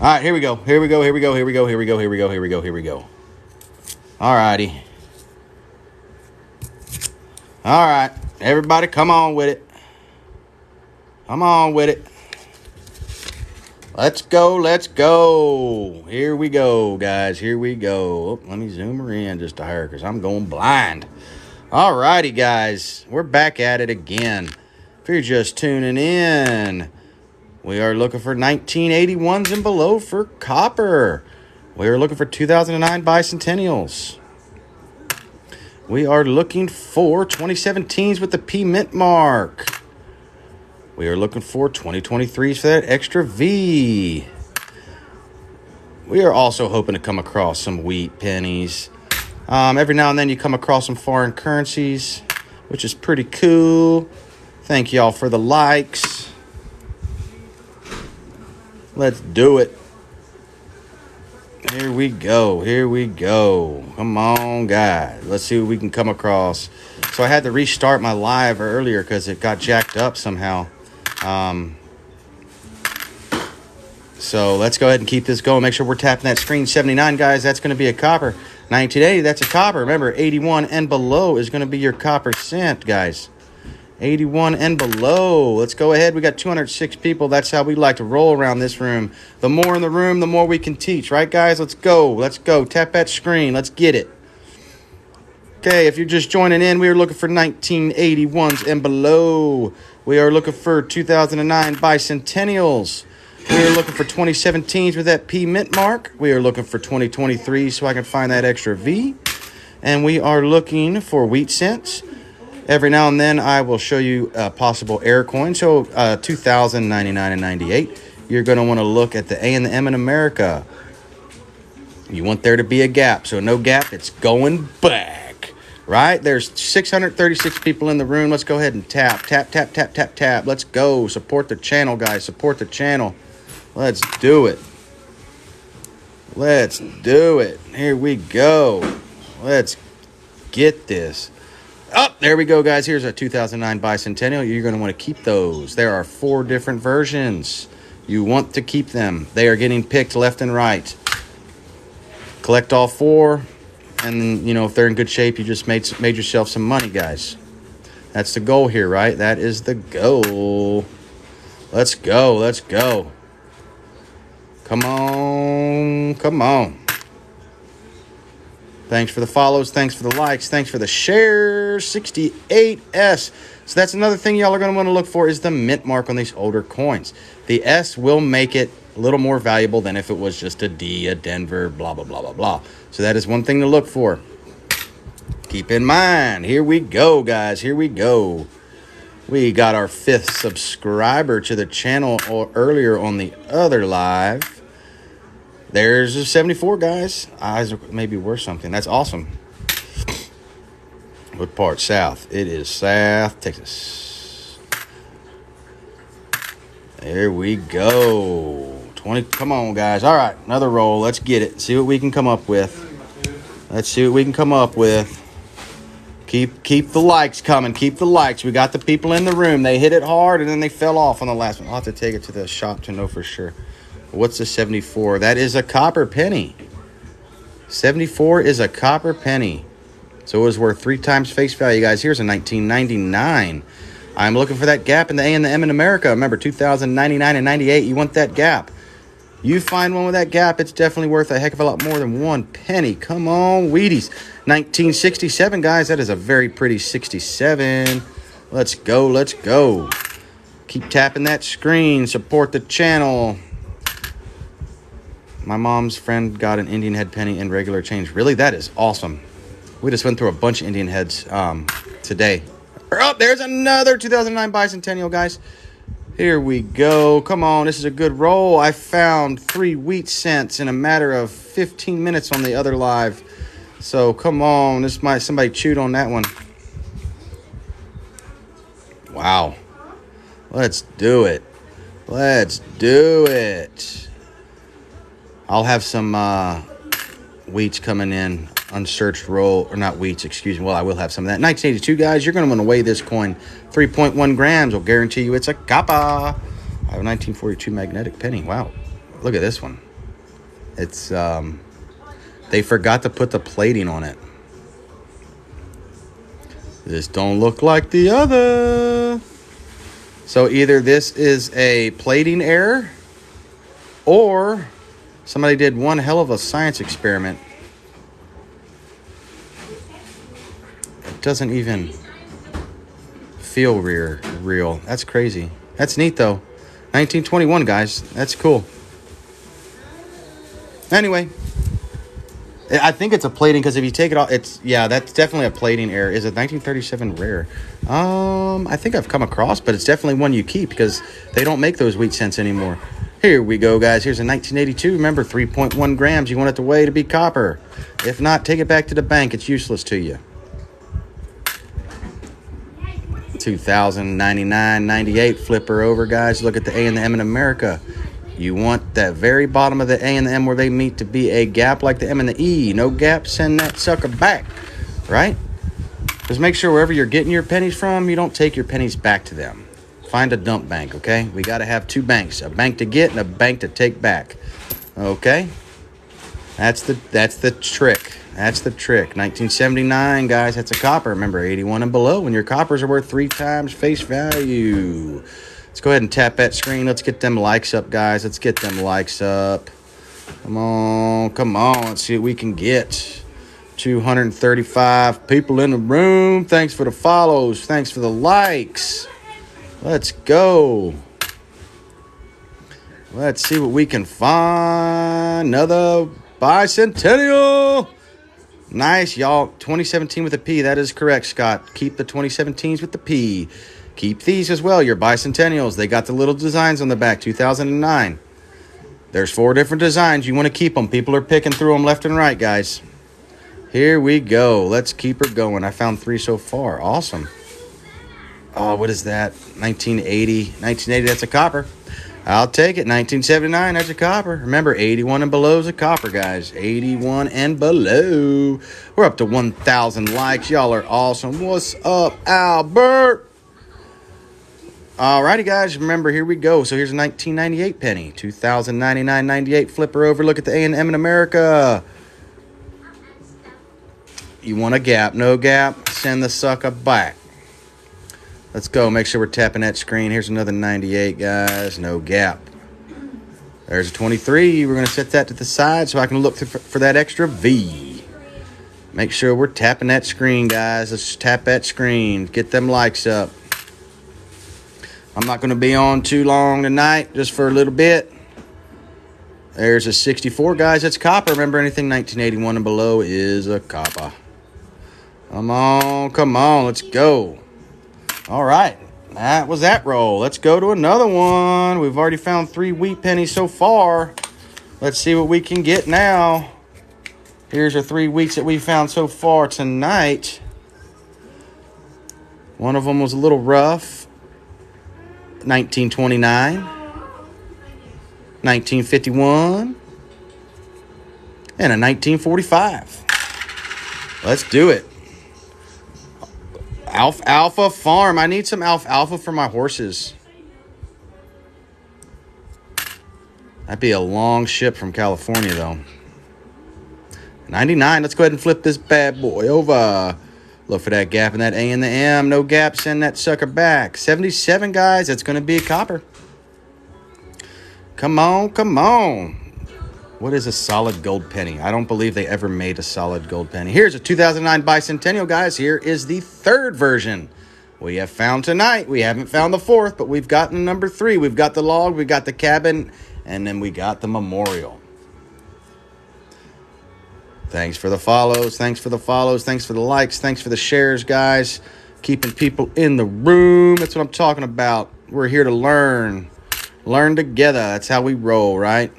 All right, here we go. Here we go. Here we go. Here we go. Here we go. Here we go. Here we go. Here we go. All righty. All right, everybody, come on with it. Come on with it. Let's go. Let's go. Here we go, guys. Here we go. Oh, let me zoom her in just a hair because I'm going blind. All righty, guys. We're back at it again. If you're just tuning in, we are looking for 1981s and below for copper. We are looking for 2009 bicentennials. We are looking for 2017s with the P mint mark. We are looking for 2023s for that extra V. We are also hoping to come across some wheat pennies. Every now and then you come across some foreign currencies, which is pretty cool. Thank y'all for the likes. Let's do it. Here we go. Here we go. Come on, guys. Let's see what we can come across. So I had to restart my live earlier because it got jacked up somehow. So let's go ahead and keep this going. Make sure we're tapping that screen. 79, guys, that's going to be a copper. 1980, that's a copper. Remember, 81 and below is going to be your copper cent, guys. 81 and below. Let's go ahead. We got 206 people. That's how we like to roll around this room. The more in the room, the more we can teach. Right, guys? Let's go. Let's go. Tap that screen. Let's get it. Okay, if you're just joining in, we are looking for 1981s and below. We are looking for 2009 bicentennials. We are looking for 2017s with that P mint mark. We are looking for 2023 so I can find that extra V. And we are looking for wheat cents. Every now and then I will show you a possible air coin. So 2000, 99, and 98. You're going to want to look at the A and the M in America. You want there to be a gap. So no gap, it's going back. Right? There's 636 people in the room. Let's go ahead and tap, tap, tap, tap, tap, tap. Let's go. Support the channel, guys. Support the channel. Let's do it. Let's do it. Here we go. Let's get this. Oh, there we go, guys. Here's a 2009 bicentennial. You're going to want to keep those. There are 4 different versions. You want to keep them. They are getting picked left and right. Collect all 4. And, you know, if they're in good shape, you just made yourself some money, guys. That's the goal here, right? That is the goal. Let's go. Let's go. Come on. Come on. Thanks for the follows. Thanks for the likes. Thanks for the shares. 68S. So that's another thing y'all are going to want to look for is the mint mark on these older coins. The S will make it a little more valuable than if it was just a D, a Denver, blah, blah, blah, blah, blah. So that is one thing to look for. Keep in mind. Here we go, guys. Here we go. We got our 5th subscriber to the channel earlier on the other live. There's a 74, guys. Eyes are maybe worth something. That's awesome. What part? South. It is South Texas. There we go. 20. Come on, guys. All right. Another roll. Let's get it. See what we can come up with. Let's see what we can come up with. Keep the likes coming. Keep the likes. We got the people in the room. They hit it hard, and then they fell off on the last one. I'll have to take it to the shop to know for sure. What's the 74? That is a copper penny. 74 is a copper penny. So it was worth 3 times face value, guys. Here's a 1999. I'm looking for that gap in the A and the M in America. Remember, 2000, 99, and 98. You want that gap. You find one with that gap, it's definitely worth a heck of a lot more than 1 penny. Come on, Wheaties. 1967, guys. That is a very pretty 67. Let's go. Let's go. Keep tapping that screen. Support the channel. My mom's friend got an Indian head penny in regular change. Really? That is awesome. We just went through a bunch of Indian heads today. Oh, there's another 2009 bicentennial, guys. Here we go. Come on. This is a good roll. I found 3 wheat cents in a matter of 15 minutes on the other live. So, come on. Somebody chewed on that one. Wow. Let's do it. Let's do it. I'll have some wheats coming in, unsearched roll, or not wheats, excuse me. Well, I will have some of that. 1982, guys, you're going to want to weigh this coin. 3.1 grams will guarantee you it's a copper. I have a 1942 magnetic penny. Wow. Look at this one. It's they forgot to put the plating on it. This don't look like the other. So either this is a plating error, or somebody did one hell of a science experiment. It doesn't even feel real. That's crazy. That's neat though. 1921, guys. That's cool. Anyway, I think it's a plating because if you take it off, that's definitely a plating error. Is it 1937 rare? I think I've come across, but it's definitely one you keep because they don't make those wheat cents anymore. Here we go, guys. Here's a 1982. Remember, 3.1 grams. You want it to weigh to be copper. If not, take it back to the bank. It's useless to you. 2099.98. Flip her over, guys. Look at the A and the M in America. You want that very bottom of the A and the M where they meet to be a gap like the M and the E. No gap, send that sucker back, right? Just make sure wherever you're getting your pennies from, you don't take your pennies back to them. Find a dump bank, okay? We got to have two banks, a bank to get and a bank to take back, okay? That's the trick. That's the trick. 1979, guys, that's a copper. Remember, 81 and below, when your coppers are worth 3 times face value. Let's go ahead and tap that screen. Let's get them likes up, guys. Let's get them likes up. Come on. Let's see what we can get. 235 people in the room. Thanks for the follows. Thanks for the likes. Let's go. Let's see what we can find. Another bicentennial. Nice, y'all. 2017 with a P. That is correct, Scott. Keep the 2017s with the P. Keep these as well, your bicentennials. They got the little designs on the back, 2009. There's 4 different designs. You want to keep them. People are picking through them left and right, guys. Here we go. Let's keep her going. I found 3 so far. Awesome. Oh, what is that? 1980. 1980, that's a copper. I'll take it. 1979, that's a copper. Remember, 81 and below is a copper, guys. 81 and below. We're up to 1,000 likes. Y'all are awesome. What's up, Albert? Alrighty, guys, remember, here we go. So here's a 1998 penny. 2099.98. Flip her over. Look at the A and M in America. You want a gap. No gap. Send the sucker back. Let's go. Make sure we're tapping that screen. Here's another 98, guys. No gap. There's a 23. We're going to set that to the side so I can look for that extra V. Make sure we're tapping that screen, guys. Let's tap that screen. Get them likes up. I'm not going to be on too long tonight, just for a little bit. There's a 64, guys. That's copper. Remember, anything 1981 and below is a copper. Come on. Let's go. All right. That was that roll. Let's go to another one. We've already found 3 wheat pennies so far. Let's see what we can get now. Here's our 3 wheats that we found so far tonight. One of them was a little rough. 1929, 1951, and a 1945. Let's do it. Alpha Farm. I need some alfalfa for my horses. That'd be a long ship from California, though. 99. Let's go ahead and flip this bad boy over. Look for that gap in that A and the M. No gap. Send that sucker back. 77, guys. That's going to be a copper. Come on. What is a solid gold penny? I don't believe they ever made a solid gold penny. Here's a 2009 bicentennial, guys. Here is the 3rd version we have found tonight. We haven't found the 4th, but we've gotten number 3. We've got the log, we got the cabin, and then we got the memorial. Thanks for the follows. Thanks for the likes. Thanks for the shares, guys. Keeping people in the room. That's what I'm talking about. We're here to learn. Learn together. That's how we roll, right?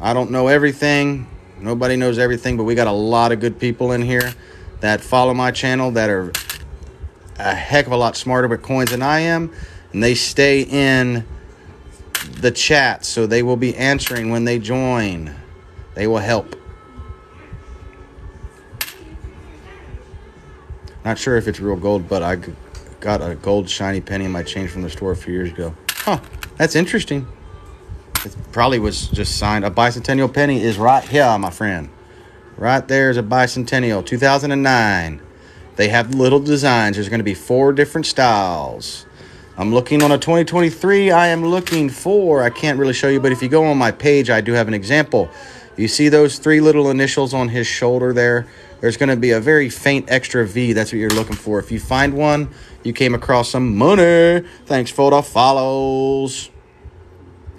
I don't know everything. Nobody knows everything, but we got a lot of good people in here that follow my channel that are a heck of a lot smarter with coins than I am. And they stay in the chat, so they will be answering when they join. They will help. Not sure if it's real gold, but I got a gold shiny penny in my change from the store a few years ago. Huh, that's interesting. It probably was just signed. A bicentennial penny is right here, my friend. Right there is a bicentennial, 2009. They have little designs. There's going to be 4 different styles. I'm looking on a 2023. I am looking for, I can't really show you, but if you go on my page, I do have an example. You see those 3 little initials on his shoulder there? There's going to be a very faint extra V. That's what you're looking for. If you find one, you came across some money. Thanks for the follows.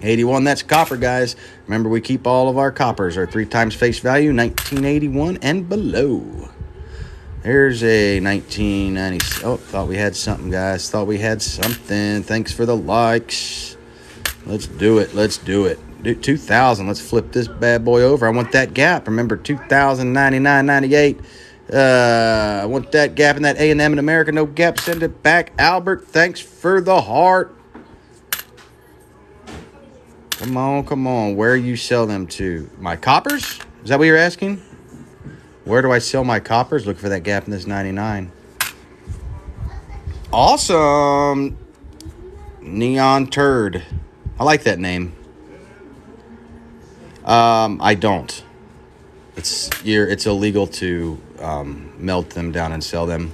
81, that's copper, guys. Remember, we keep all of our coppers, our 3 times face value, 1981 and below. There's a 1990. Oh, thought we had something, guys. Thought we had something. Thanks for the likes. Let's do it. Let's do it. 2000. Let's flip this bad boy over. I want that gap. Remember, 2000, 99, 98. I want that gap in that A&M in America. No gap. Send it back. Albert, thanks for the heart. Come on, come on. Where you sell them to? My coppers? Is that what you're asking? Where do I sell my coppers? Look for that gap in this 99. Awesome. Neon Turd. I like that name. I don't. It's illegal to melt them down and sell them.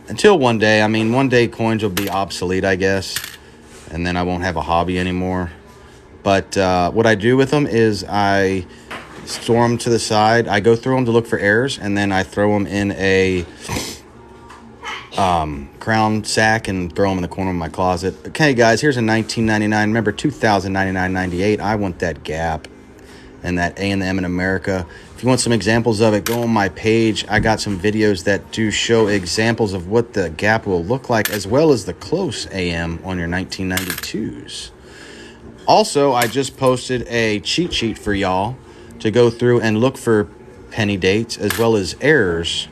Until one day. I mean, one day coins will be obsolete, I guess. And then I won't have a hobby anymore. But what I do with them is I store them to the side. I go through them to look for errors, and then I throw them in a crown sack and throw them in the corner of my closet. Okay, guys, here's a 1999. Remember, 2099, 98. I want that gap and that A&M in America. If you want some examples of it, go on my page. I got some videos that do show examples of what the gap will look like, as well as the close AM on your 1992s. Also, I just posted a cheat sheet for y'all to go through and look for penny dates as well as errors.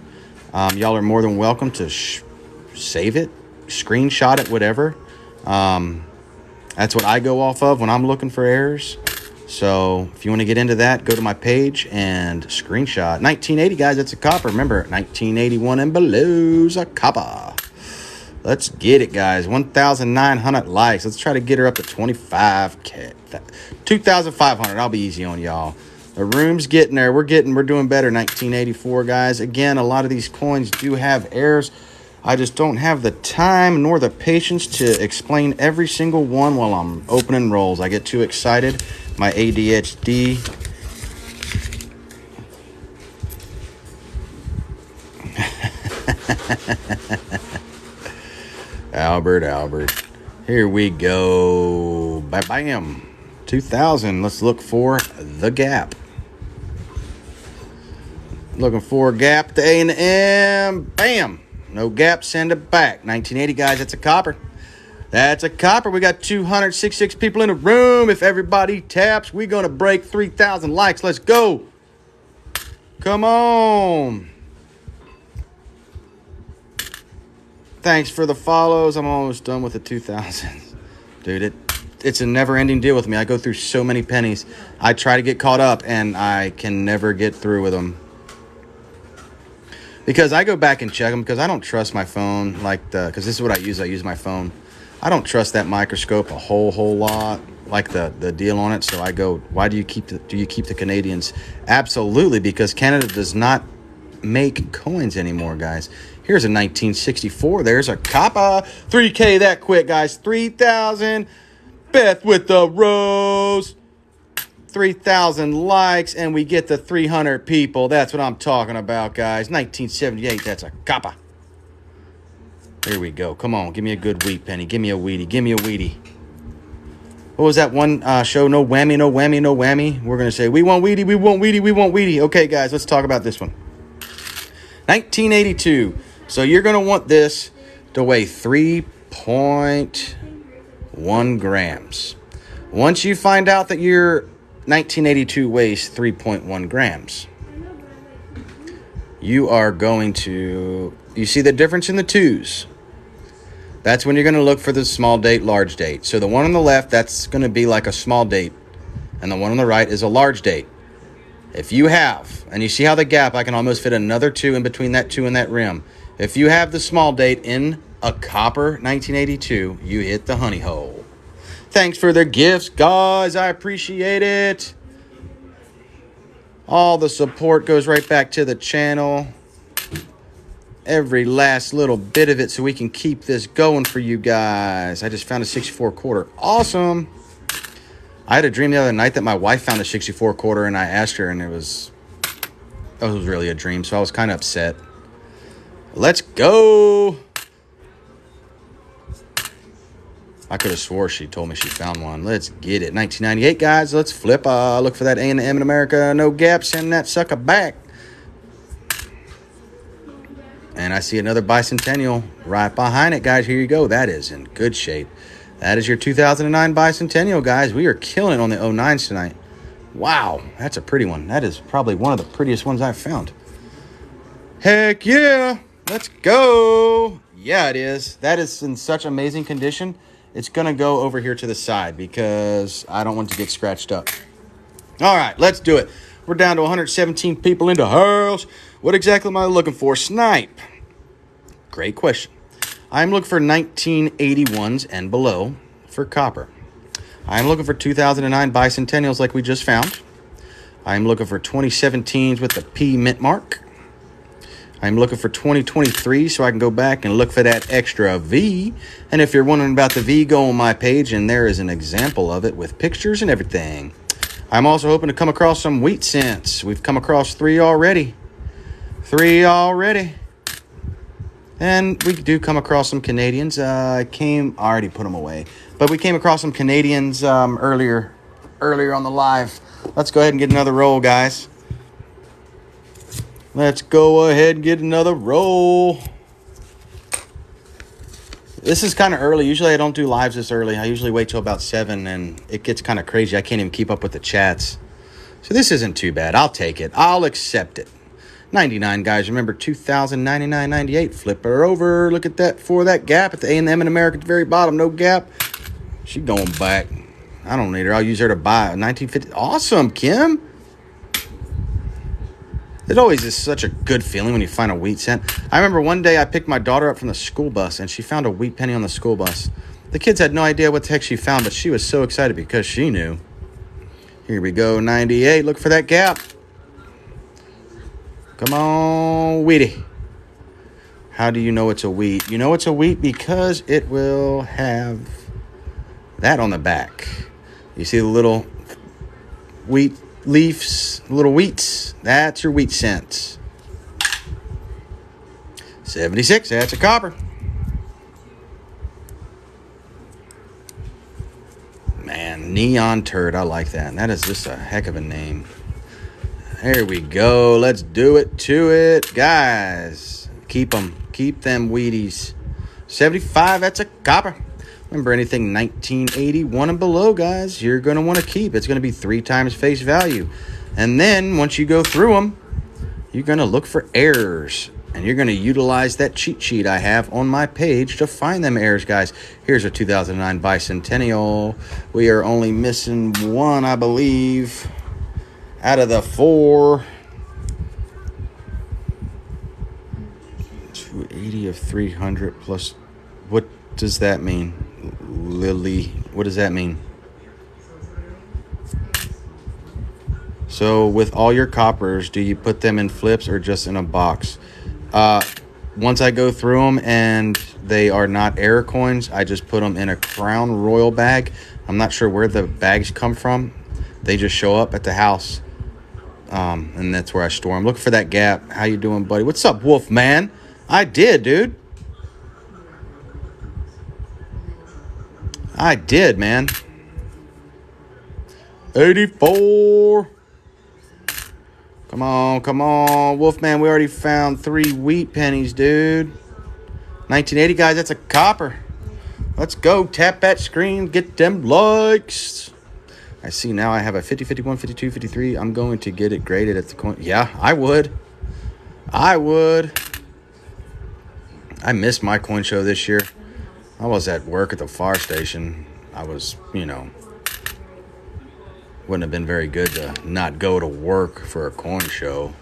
Y'all are more than welcome to save it, screenshot it, whatever. That's what I go off of when I'm looking for errors. So if you want to get into that, go to my page and screenshot. 1980, guys, that's a copper. Remember, 1981 and below's a copper. Let's get it, guys. 1,900 likes. Let's try to get her up to 25K. 2,500. I'll be easy on y'all. The room's getting there. We're doing better. 1984, guys. Again, a lot of these coins do have errors. I just don't have the time nor the patience to explain every single one while I'm opening rolls. I get too excited. My ADHD. Albert. Here we go. Bam. 2000. Let's look for the gap. Looking for a gap to A&M. Bam. No gap. Send it back. 1980, guys. That's a copper. That's a copper. We got 266 people in the room. If everybody taps, we're going to break 3,000 likes. Let's go. Come on. Thanks for the follows. I'm almost done with the 2000s. Dude, it's a never-ending deal with me. I go through so many pennies. I try to get caught up, and I can never get through with them. Because I go back and check them, because I don't trust my phone. Because this is what I use my phone. I don't trust that microscope a whole lot, like the deal on it. So I go, why do you keep the Canadians? Absolutely, because Canada does not make coins anymore, guys. Here's a 1964. There's a copper. 3K that quick, guys. 3,000. Beth with the rose. 3,000 likes, and we get the 300 people. That's what I'm talking about, guys. 1978. That's a copper. Here we go. Come on. Give me a good wheat penny. Give me a wheatie. Give me a wheatie. What was that one show? No whammy, no whammy, no whammy. We're going to say, we want wheatie, we want wheatie, we want wheatie. Okay, guys, let's talk about this one. 1982. So you're going to want this to weigh 3.1 grams. Once you find out that your 1982 weighs 3.1 grams, you are going to... You see the difference in the twos? That's when you're going to look for the small date, large date. So the one on the left, that's going to be like a small date. And the one on the right is a large date. If you have, and you see how the gap, I can almost fit another 2 in between that 2 and that rim. If you have the small date in a copper 1982, you hit the honey hole. Thanks for the gifts, guys. I appreciate it. All the support goes right back to the channel. Every last little bit of it so we can keep this going for you guys. I just found a 64 quarter. Awesome. I had a dream the other night that my wife found a 64 quarter, and I asked her, and it was really a dream, so I was kind of upset. Let's go. I could have swore she told me she found one. Let's get it. 1998, guys. Let's flip. Look for that A&M in America. No gap. Send that sucker back. And I see another bicentennial right behind it, guys. Here you go. That is in good shape. That is your 2009 bicentennial, guys. We are killing it on the 09s tonight. Wow, that's a pretty one. That is probably one of the prettiest ones I've found. Heck yeah. Let's go. Yeah, it is. That is in such amazing condition. It's going to go over here to the side because I don't want it to get scratched up. All right, let's do it. We're down to 117 people in the house. What exactly am I looking for? Snipe. Great question. I'm looking for 1981s and below for copper. I'm looking for 2009 bicentennials like we just found. I'm looking for 2017s with the P mint mark. I'm looking for 2023 so I can go back and look for that extra V. And if you're wondering about the V, go on my page and there is an example of it with pictures and everything. I'm also hoping to come across some wheat cents. We've come across 3 already. 3 already. And we do come across some Canadians. I already put them away. But we came across some Canadians earlier on the live. Let's go ahead and get another roll, guys. Let's go ahead and get another roll. This is kind of early. Usually I don't do lives this early. I usually wait till about 7, and it gets kind of crazy. I can't even keep up with the chats. So this isn't too bad. I'll take it. I'll accept it. 99, guys. Remember, 2099, 98. Flip her over. Look at that for that gap at the A&M in America at the very bottom. No gap. She going back. I don't need her. I'll use her to buy 1950. Awesome, Kim. It always is such a good feeling when you find a wheat cent. I remember one day I picked my daughter up from the school bus, and she found a wheat penny on the school bus. The kids had no idea what the heck she found, but she was so excited because she knew. Here we go, 98. Look for that gap. Come on, wheatie. How do you know it's a wheat? You know it's a wheat because it will have that on the back. You see the little wheat leaves, little wheats. That's your wheat cents. 76. That's a copper. Man, Neon Turd. I like that. That is just a heck of a name. There we go. Let's do it to it. Guys, keep them. Keep them Wheaties. 75. That's a copper. Remember, anything 1981 and below, guys, you're going to want to keep. It's going to be 3 times face value. And then once you go through them, you're going to look for errors. And you're going to utilize that cheat sheet I have on my page to find them errors, guys. Here's a 2009 bicentennial. We are only missing 1, I believe, out of the 4. 280 of 300 plus. What does that mean? Lily, what does that mean? So with all your coppers, do you put them in flips or just in a box? Once I go through them and they are not error coins, I just put them in a Crown Royal bag. I'm not sure where the bags come from. They just show up at the house, and that's where I store them. Look for that gap. How you doing, buddy? What's up, Wolf Man? I did, dude. I did, man. 84. Come on, come on. Wolfman, we already found 3 wheat pennies, dude. 1980, guys, that's a copper. Let's go. Tap that screen. Get them likes. I see now I have a 50, 51, 52, 53. I'm going to get it graded at the coin. Yeah, I would. I would. I missed my coin show this year. I was at work at the fire station. I was, wouldn't have been very good to not go to work for a coin show.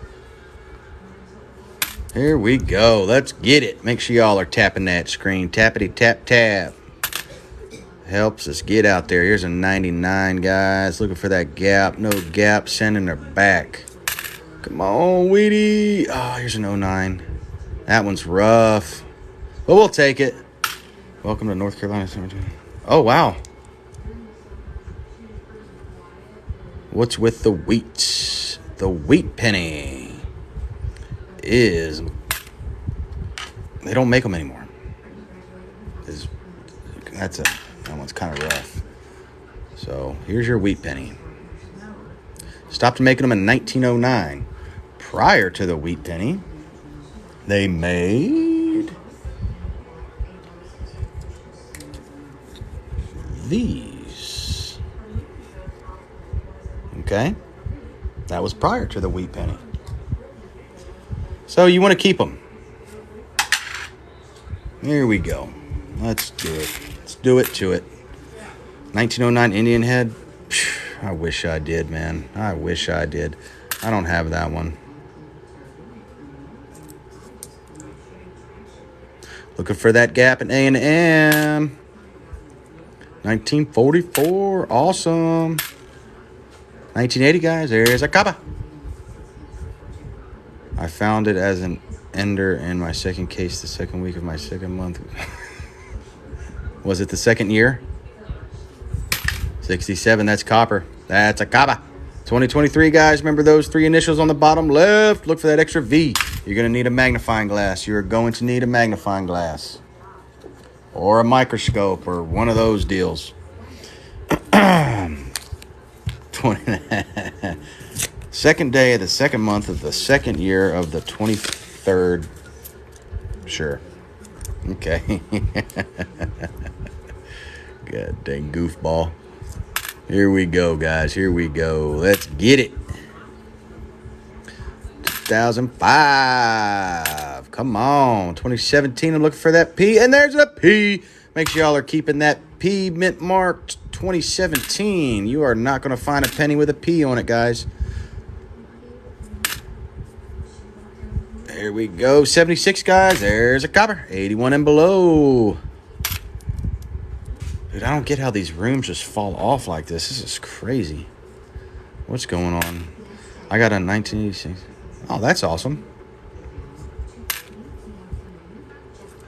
Here we go. Let's get it. Make sure y'all are tapping that screen. Tappity tap tap. Helps us get out there. Here's a 99, guys. Looking for that gap. No gap. Sending her back. Come on, Weedy. Oh, here's an 09. That one's rough. But we'll take it. Welcome to North Carolina. Oh, wow. What's with the wheat? The wheat penny is... They don't make them anymore. That one's kind of rough. So here's your wheat penny. Stopped making them in 1909. Prior to the wheat penny, they made these. Okay? That was prior to the wheat penny. So you want to keep them. Here we go. Let's do it. Let's do it to it. 1909 Indian head. I wish I did, man. I wish I did. I don't have that one. Looking for that gap in A&M. 1944. Awesome. 1980, guys. There's a copper. I found it as an ender in my second case the second week of my second month. Was it the second year? 67, that's copper. That's a copper. 2023, guys. Remember those three initials on the bottom left? Look for that extra V. You're going to need a magnifying glass. You're going to need a magnifying glass. Or a microscope or one of those deals. 20. Second day of the second month of the second year of the 23rd. Sure. Okay. God dang goofball. Here we go, guys. Here we go. Let's get it. 2005. Come on. 2017. I'm looking for that P. And there's a P. Make sure y'all are keeping that P mint marked 2017. You are not going to find a penny with a P on it, guys. There we go. 76, guys. There's a copper. 81 and below. Dude, I don't get how these rooms just fall off like this. This is crazy. What's going on? I got a 1986. Oh, that's awesome.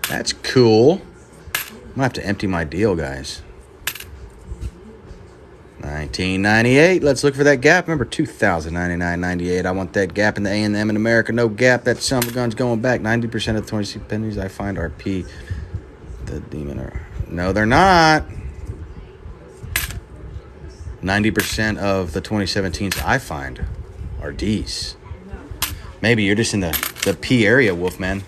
That's cool. I'm going to have to empty my deal, guys. 1998. Let's look for that gap. Remember, 2099, 98. I want that gap in the A&M in America. No gap. That son of a gun's going back. 90% of the 26 pennies I find are P. The demon are... No, they're not. 90% of the 2017s I find are D's. Maybe you're just in the P area, Wolfman.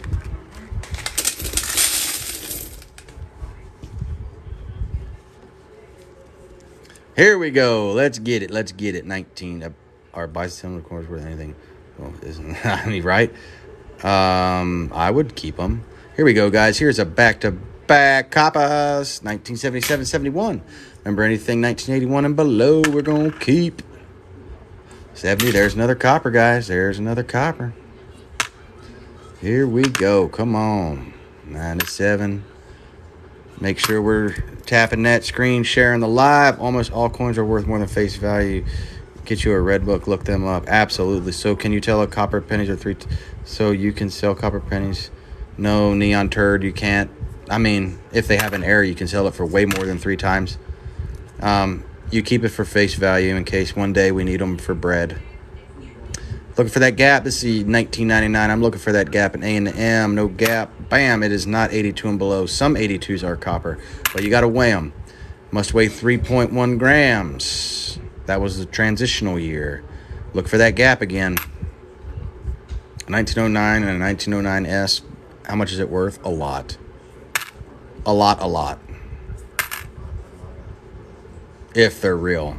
Here we go. Let's get it. Let's get it. 19. Our bicentennial coins worth anything? Well, isn't I mean, right? I would keep them. Here we go, guys. Here's a back-to-back coppers. 1977, 71. Remember anything 1981 and below, we're going to keep. 70, there's another copper, guys. There's another copper. Here we go. Come on. 97. Make sure we're tapping that screen, sharing the live. Almost all coins are worth more than face value. Get you a red book. Look them up. Absolutely. So can you tell a copper pennies are three? So you can sell copper pennies? No, neon turd, you can't. I mean, if they have an error, you can sell it for way more than 3 times. You keep it for face value in case one day we need them for bread. Looking for that gap. This is 1999. I'm looking for that gap in A&M. No gap. Bam. It is not 82 and below. Some 82s are copper, but you got to weigh them. Must weigh 3.1 grams. That was the transitional year. Look for that gap again. 1909 and a 1909S. How much is it worth? A lot. A lot, a lot. If they're real.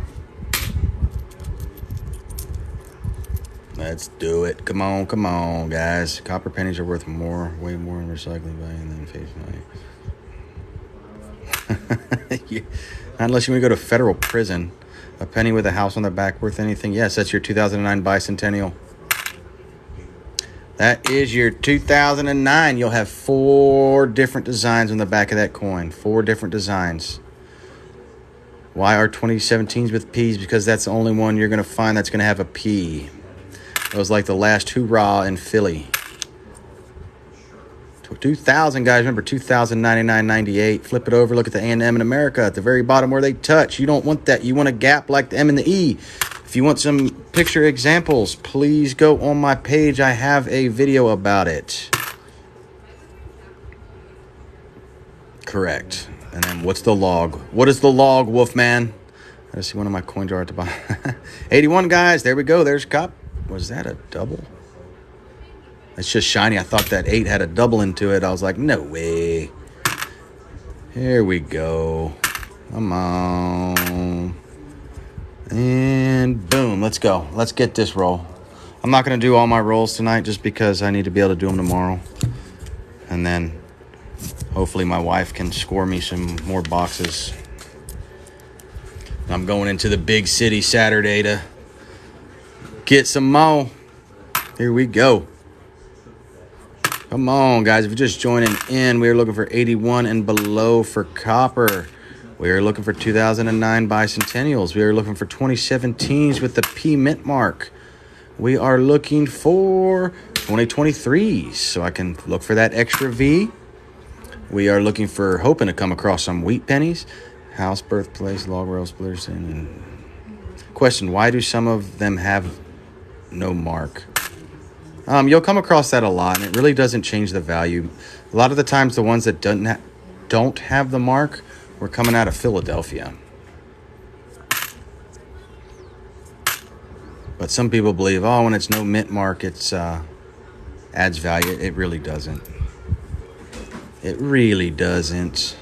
Let's do it. Come on, guys. Copper pennies are worth more, way more in recycling value than face value. Unless you want to go to federal prison. A penny with a house on the back worth anything? Yes, that's your 2009 bicentennial. That is your 2009. You'll have 4 different designs on the back of that coin. 4 different designs. Why are 2017s with P's? Because that's the only one you're going to find that's going to have a P. It was like the last hoorah in Philly. 2000, guys. Remember, 2099.98. Flip it over. Look at the A&M in America at the very bottom where they touch. You don't want that. You want a gap like the M and the E. If you want some picture examples, please go on my page. I have a video about it. Correct. And then what's the log? What is the log, Wolfman? I just see one of my coins are at the bottom. 81, guys. There we go. There's Cup. Was that a double? It's just shiny. I thought that 8 had a double into it. I was like, no way. Here we go. Come on. And boom. Let's go. Let's get this roll. I'm not going to do all my rolls tonight just because I need to be able to do them tomorrow. And then hopefully my wife can score me some more boxes. I'm going into the big city Saturday to get some more. Here we go. Come on, guys. If you're just joining in, we are looking for 81 and below for copper. We are looking for 2009 bicentennials. We are looking for 2017s with the P mint mark. We are looking for 2023s, so I can look for that extra V. We are looking for, hoping to come across some wheat pennies. House, birthplace, log rail splitters. And question, why do some of them have no mark? You'll come across that a lot, and it really doesn't change the value. A lot of the times, the ones that don't have the mark were coming out of Philadelphia. But some people believe, oh, when it's no mint mark, it's adds value. It really doesn't. It really doesn't.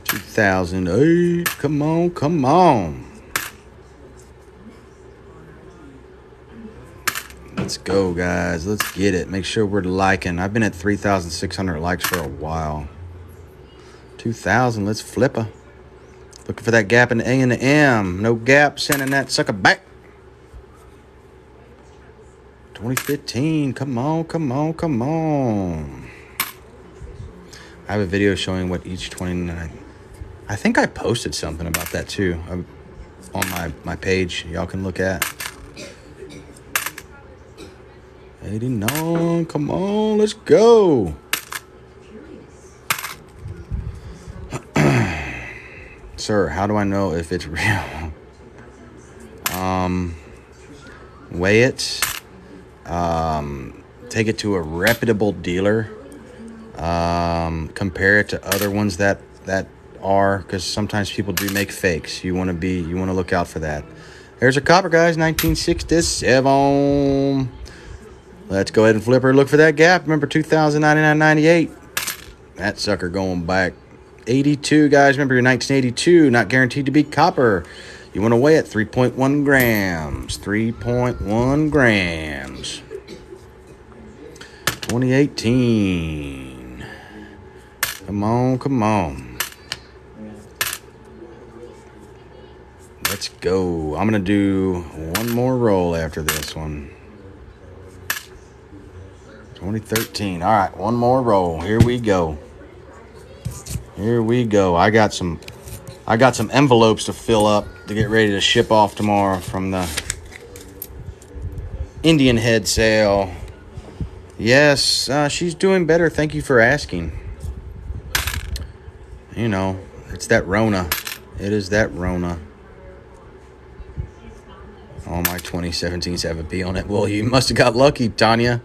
2008. Come on, come on. Let's go, guys. Let's get it. Make sure we're liking. I've been at 3,600 likes for a while. 2,000. Let's flip her. Looking for that gap in the A and the M. No gap. Sending that sucker back. 2015. Come on, come on, come on. I have a video showing what each 29. I think I posted something about that too on my page. Y'all can look at. 89, come on, let's go. Sir, how do I know if it's real? Weigh it. Take it to a reputable dealer. Compare it to other ones that are, because sometimes people do make fakes. You want to look out for that. There's a copper, guys, 1967. Let's go ahead and flip her. Look for that gap. Remember 2099.98. That sucker going back. 82, guys. Remember your 1982. Not guaranteed to be copper. You want to weigh it 3.1 grams. 3.1 grams. 2018. Come on, come on. Let's go. I'm going to do one more roll after this one. 2013. All right, one more roll. Here we go. Here we go. I got some envelopes to fill up to get ready to ship off tomorrow from the Indian head sale. Yes, she's doing better. Thank you for asking. You know, it's that Rona. It is that Rona. All my 2017s have a P on it. Well, you must have got lucky, Tanya.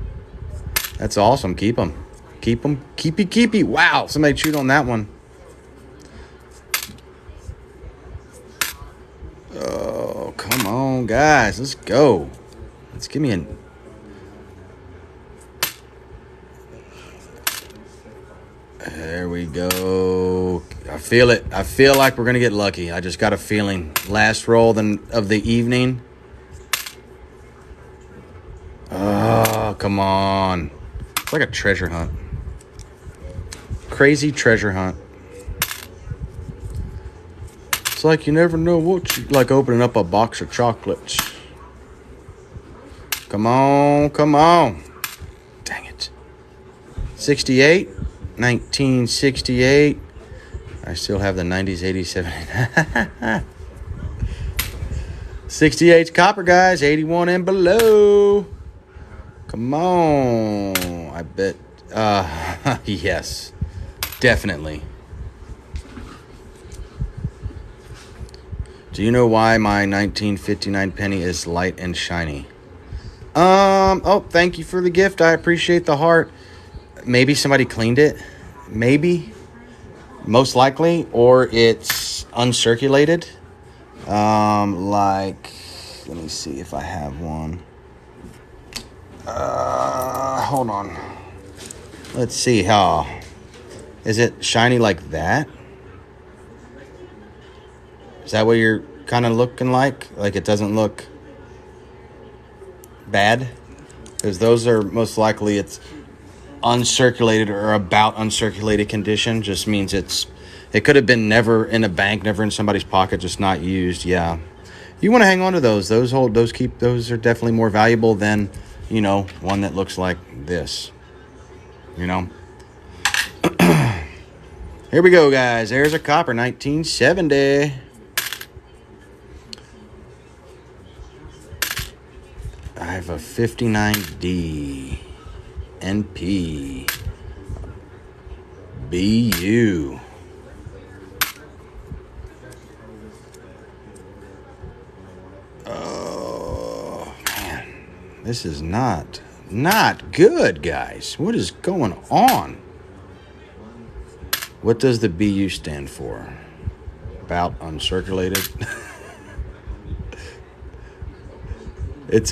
That's awesome. Keep them. Keep them. Keepy. Wow. Somebody chewed on that one. Oh, come on, guys. Let's go. Let's give me an... There we go. I feel it. I feel like we're going to get lucky. I just got a feeling. Last roll of the evening. Oh, come on. It's like a treasure hunt. Crazy treasure hunt. It's like you never know what you... Like opening up a box of chocolates. Come on, come on. Dang it. 68. 1968. I still have the 90s, 80s, 70s. 68 copper, guys. 81 and below. Come on. I bet. Yes. Definitely. Do you know why my 1959 penny is light and shiny? Oh, thank you for the gift. I appreciate the heart. Maybe somebody cleaned it. Maybe. Most likely. Or it's uncirculated. Like, let me see if I have one. Hold on. Let's see how. Is it shiny like that? Is that what you're kind of looking like? Like it doesn't look bad? Because those are most likely it's uncirculated or about uncirculated condition. Just means it could have been never in a bank, never in somebody's pocket, just not used. Yeah. You want to hang on to those. Those are definitely more valuable than, you know, one that looks like this. You know? Here we go, guys. There's a copper, 1970. I have a 59D NP BU. Oh, man. This is not good, guys. What is going on? What does the BU stand for? About uncirculated? It's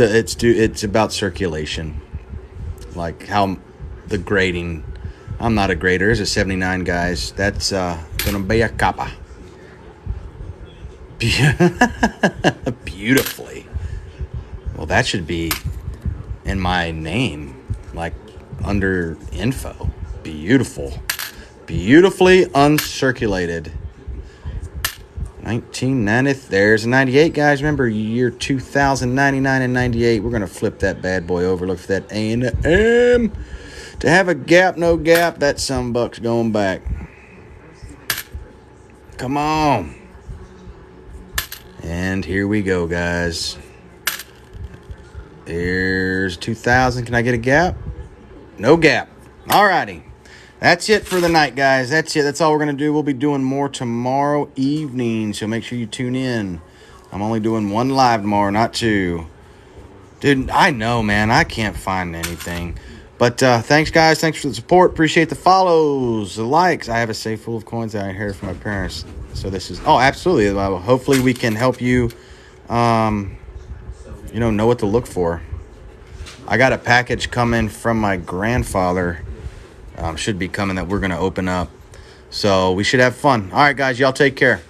about circulation. Like how the grading. I'm not a grader. It's a 79, guys. That's gonna be a copper. Beautifully. Well, that should be in my name, like under info. Beautiful. Beautifully uncirculated. 1990. There's a 98, guys. Remember, year 2099 and 98. We're going to flip that bad boy over. Look for that A and M. To have a gap, no gap, that $some going back. Come on. And here we go, guys. Here's 2000. Can I get a gap? No gap. All righty. That's it for the night, guys. That's it. That's all we're going to do. We'll be doing more tomorrow evening, so make sure you tune in. I'm only doing one live tomorrow, not two. Dude, I know, man. I can't find anything. But thanks, guys. Thanks for the support. Appreciate the follows, the likes. I have a safe full of coins that I inherited from my parents. So this is... Oh, absolutely. Well, hopefully we can help you, know what to look for. I got a package coming from my grandfather. Should be coming that we're going to open up. So we should have fun. All right, guys. Y'all take care.